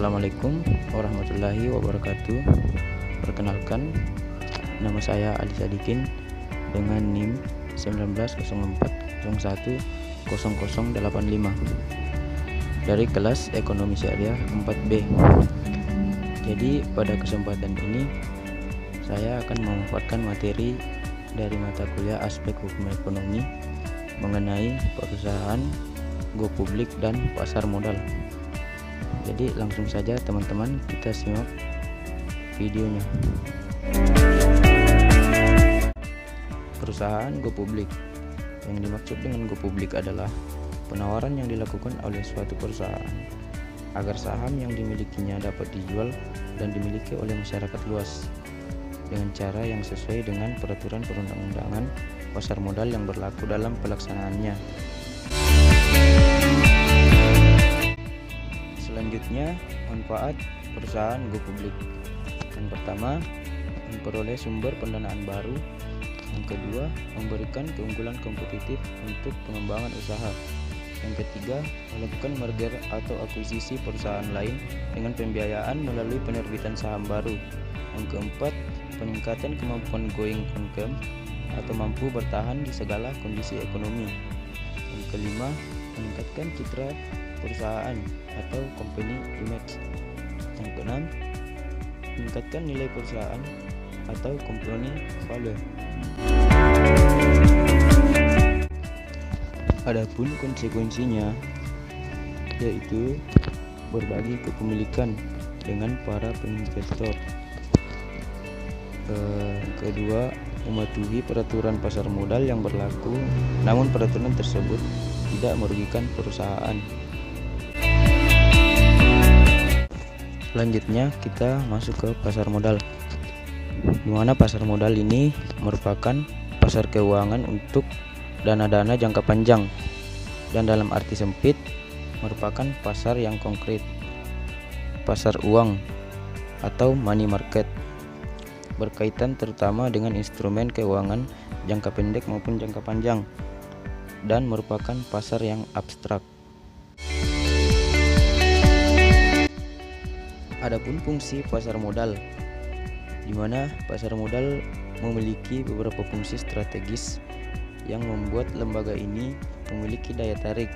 Assalamualaikum warahmatullahi wabarakatuh. Perkenalkan, nama saya Ali Sadikin dengan NIM 1904010085 dari kelas Ekonomi Syariah 4B. Jadi pada kesempatan ini saya akan memaparkan materi dari mata kuliah Aspek Hukum Ekonomi mengenai perusahaan, go publik, dan pasar modal. Jadi langsung saja teman-teman, kita simak videonya. Perusahaan go publik. Yang dimaksud dengan go publik adalah penawaran yang dilakukan oleh suatu perusahaan agar saham yang dimilikinya dapat dijual dan dimiliki oleh masyarakat luas dengan cara yang sesuai dengan peraturan perundang-undangan pasar modal yang berlaku dalam pelaksanaannya. Selanjutnya, manfaat perusahaan go publik. Yang pertama, memperoleh sumber pendanaan baru. Yang kedua, memberikan keunggulan kompetitif untuk pengembangan usaha. Yang ketiga, melakukan merger atau akuisisi perusahaan lain dengan pembiayaan melalui penerbitan saham baru. Yang keempat, peningkatan kemampuan going concern atau mampu bertahan di segala kondisi ekonomi. Yang kelima, meningkatkan citra perusahaan atau company image. Yang keenam, meningkatkan nilai perusahaan atau company value. Adapun konsekuensinya yaitu berbagi kepemilikan dengan para penginvestor. Kedua, mematuhi peraturan pasar modal yang berlaku, namun peraturan tersebut tidak merugikan perusahaan. Selanjutnya kita masuk ke pasar modal, di mana pasar modal ini merupakan pasar keuangan untuk dana-dana jangka panjang, dan dalam arti sempit merupakan pasar yang konkret, pasar uang atau money market, berkaitan terutama dengan instrumen keuangan jangka pendek maupun jangka panjang, dan merupakan pasar yang abstrak. Adapun fungsi pasar modal, di mana pasar modal memiliki beberapa fungsi strategis yang membuat lembaga ini memiliki daya tarik.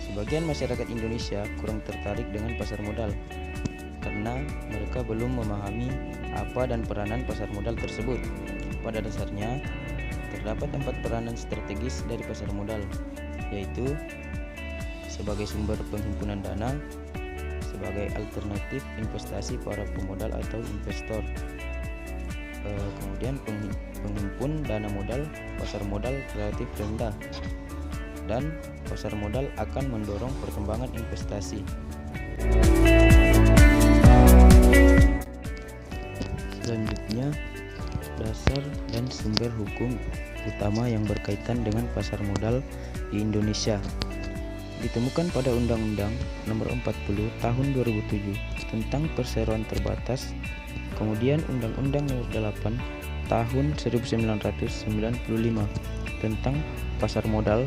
Sebagian masyarakat Indonesia kurang tertarik dengan pasar modal karena mereka belum memahami apa dan peranan pasar modal tersebut. Pada dasarnya, terdapat 4 peranan strategis dari pasar modal, yaitu sebagai sumber penghimpunan dana, sebagai alternatif investasi para pemodal atau investor, kemudian penghimpun dana modal, pasar modal relatif rendah, dan pasar modal akan mendorong perkembangan investasi. Selanjutnya, dasar dan sumber hukum utama yang berkaitan dengan pasar modal di Indonesia ditemukan pada Undang-Undang Nomor 40 Tahun 2007 tentang perseroan terbatas, kemudian Undang-Undang Nomor 8 Tahun 1995 tentang pasar modal,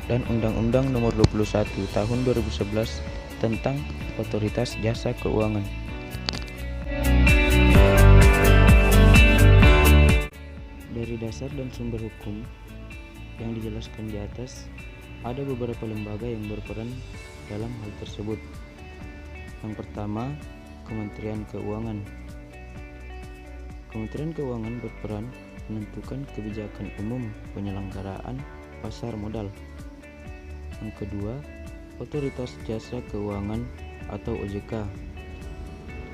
dan Undang-Undang Nomor 21 Tahun 2011 tentang Otoritas Jasa Keuangan. Dari dasar dan sumber hukum yang dijelaskan di atas, ada beberapa lembaga yang berperan dalam hal tersebut. Yang pertama, Kementerian Keuangan. Kementerian Keuangan berperan menentukan kebijakan umum penyelenggaraan pasar modal. Yang kedua, Otoritas Jasa Keuangan atau OJK.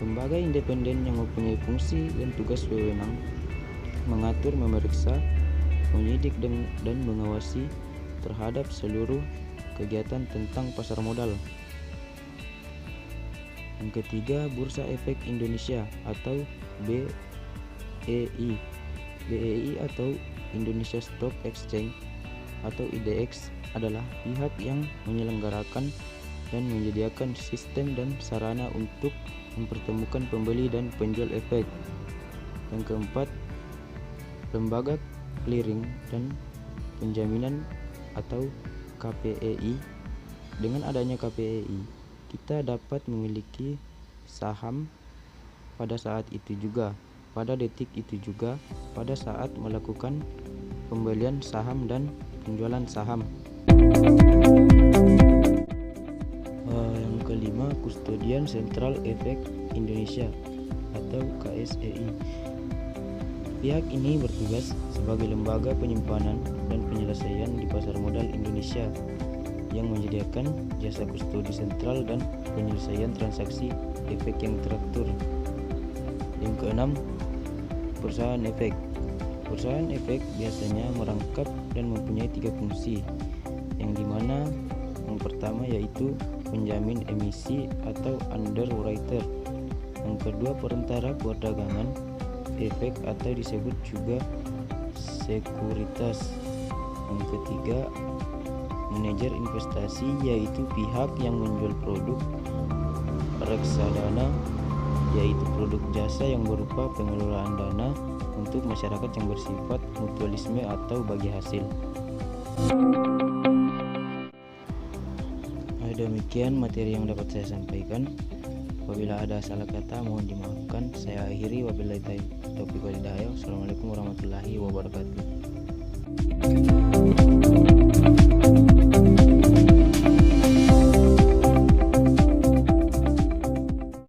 Lembaga independen yang mempunyai fungsi dan tugas wewenang mengatur, memeriksa, menyidik, dan mengawasi terhadap seluruh kegiatan tentang pasar modal. Yang ketiga, Bursa Efek Indonesia atau BEI. BEI atau Indonesia Stock Exchange atau IDX adalah pihak yang menyelenggarakan dan menyediakan sistem dan sarana untuk mempertemukan pembeli dan penjual efek. Yang keempat, Lembaga Clearing dan Penjaminan atau KPEI. Dengan adanya KPEI, kita dapat memiliki saham pada saat itu juga, pada detik itu juga, pada saat melakukan pembelian saham dan penjualan saham. Yang kelima, Kustodian Sentral Efek Indonesia atau KSEI. Pihak ini bertugas sebagai lembaga penyimpanan dan penyelesaian di pasar modal Indonesia yang menyediakan jasa kustodi sentral dan penyelesaian transaksi efek yang teratur. Yang keenam, perusahaan efek. Perusahaan efek biasanya merangkap dan mempunyai 3 fungsi, yang dimana yang pertama yaitu penjamin emisi atau underwriter, yang kedua perantara perdagangan efek atau disebut juga sekuritas, yang ketiga manajer investasi yaitu pihak yang menjual produk reksadana, yaitu produk jasa yang berupa pengelolaan dana untuk masyarakat yang bersifat mutualisme atau bagi hasil. Demikian materi yang dapat saya sampaikan. Apabila ada salah kata mohon dimaafkan. Saya akhiri, wabillahi taufiq wal hidayah. Assalamualaikum warahmatullahi wabarakatuh.